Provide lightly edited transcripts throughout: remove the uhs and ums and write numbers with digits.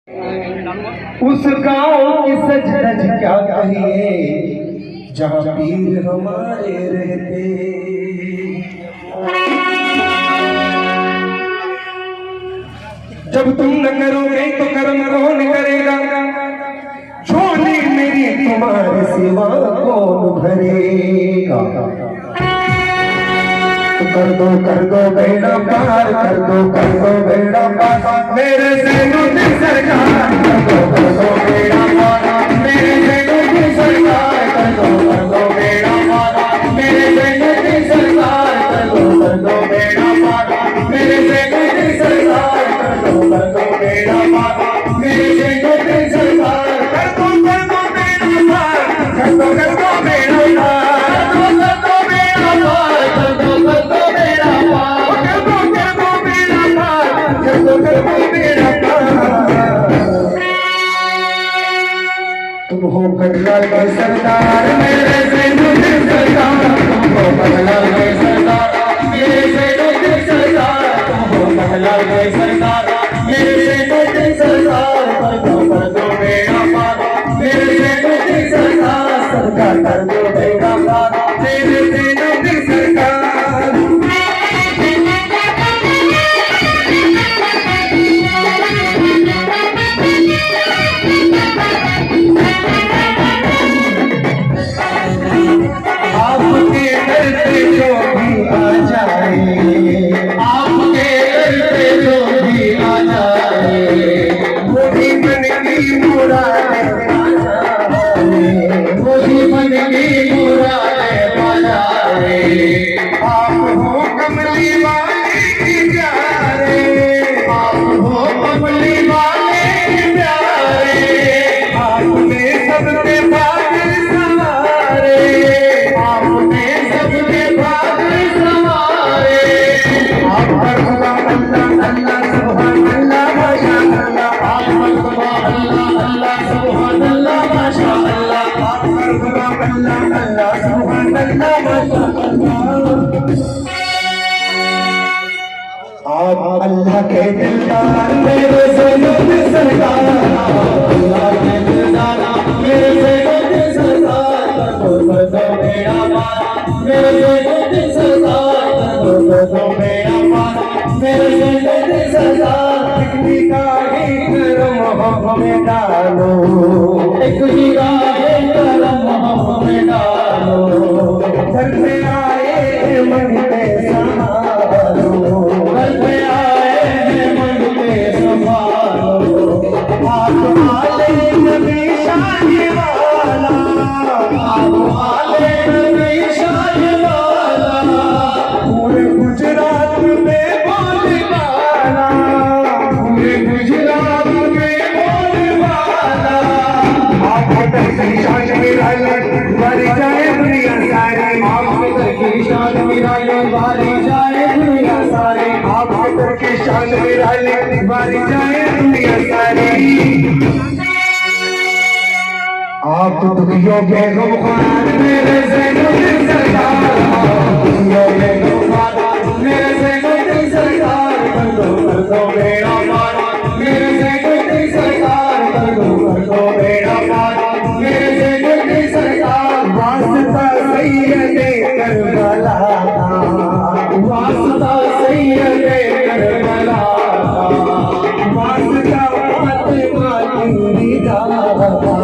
उस गांव की सच धज क्या कहिए जहां पीर हमारे रहते। जब तुम न करोगे तो कर्म कौन करेगा, झोली मेरी तुम्हारे सिवा कौन भरेगा। कर दो बेड़ा पार, कर दो बेड़ा पार मेरे से मोदी सरकार। कर दो बेड़ा पार मेरे से मोदी सरकार। कर दो बेड़ा पार मेरे से मोदी सरकार। कर दो बेड़ा पार मेरे से मोदी सरकार। कर दो बेड़ा पार मेरे से मोदी सरकार। कर दो बेड़ा पार, कर दो बेड़ा पार। तुम हो कटरा के सरदार मेरे से मुझे सरदार। तुम हो कटरा के सरदार मेरे से मुझे सरदार। तुम हो कटरा के सरदार मेरे से मुझे सरदार। कर दो बेड़ा पार मेरे से मुझे सरकार। सरकार कर दो बेड़ा पार मेरे से मुझे सरकार। आप अल्लाह के दिलदार मेरे से मुझे सरकार। अल्लाह के दिलदार मेरे से मुझे सरकार। कर दो बेड़ा पार मेरे से मुझे सरकार। कर दो बेड़ा पार मेरे से मुझे सरकार। एक निगाहे करम हमें डालो, एक निगाहे करम हमें डालो। घर में आए मन पे संभालो, घर में आए मन पे संभालो। आप आले नबी शाही वाला, आप आले नबी शाही वाला। पूरे गुजरात में बोले वाला, पूरे गुजरात में बोले वाला। आप की शान बारी जाए दुनिया सारी। आप की शान बारी जाए दुनिया सारी। आप की शान बारी जाए दुनिया सारी। आप दुखियों के गमखार मेरे से मुझे सरकार। दुखियों के गमखार मेरे से मुझे सरकार। कर दो बेड़ा पार मेरे से मुझे सरकार। कर दो बेड़ा पार मेरे से मुझे सरकार। वास्ता सैयदे करबला का, वास्ता सैयदे करबला का। वास्ता फातिमा की निदा का,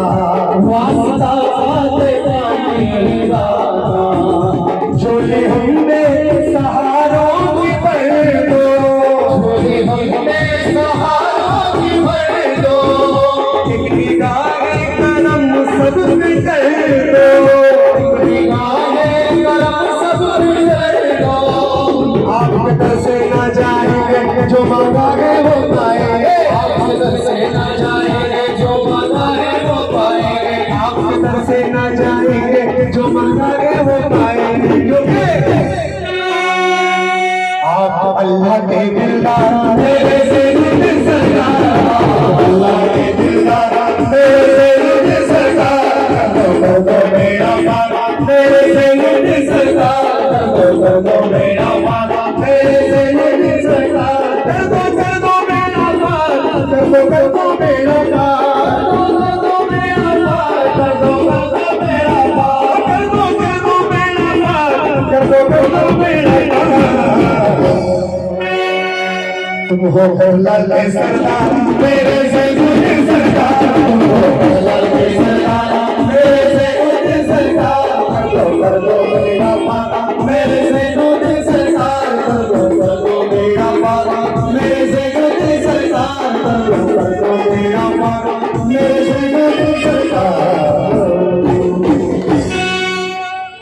वास्ता फातिमा की निदा का। बेड़ा पार। तुम हो लाल के सरदार मेरे से गुजर सरकार, तुम हो लाल के सरदार मेरे से गुजर सरकार, कर दो बेड़ा पार मेरे से गुजर सरकार, कर दो बेड़ा पार मेरे से गुजर सरकार, कर दो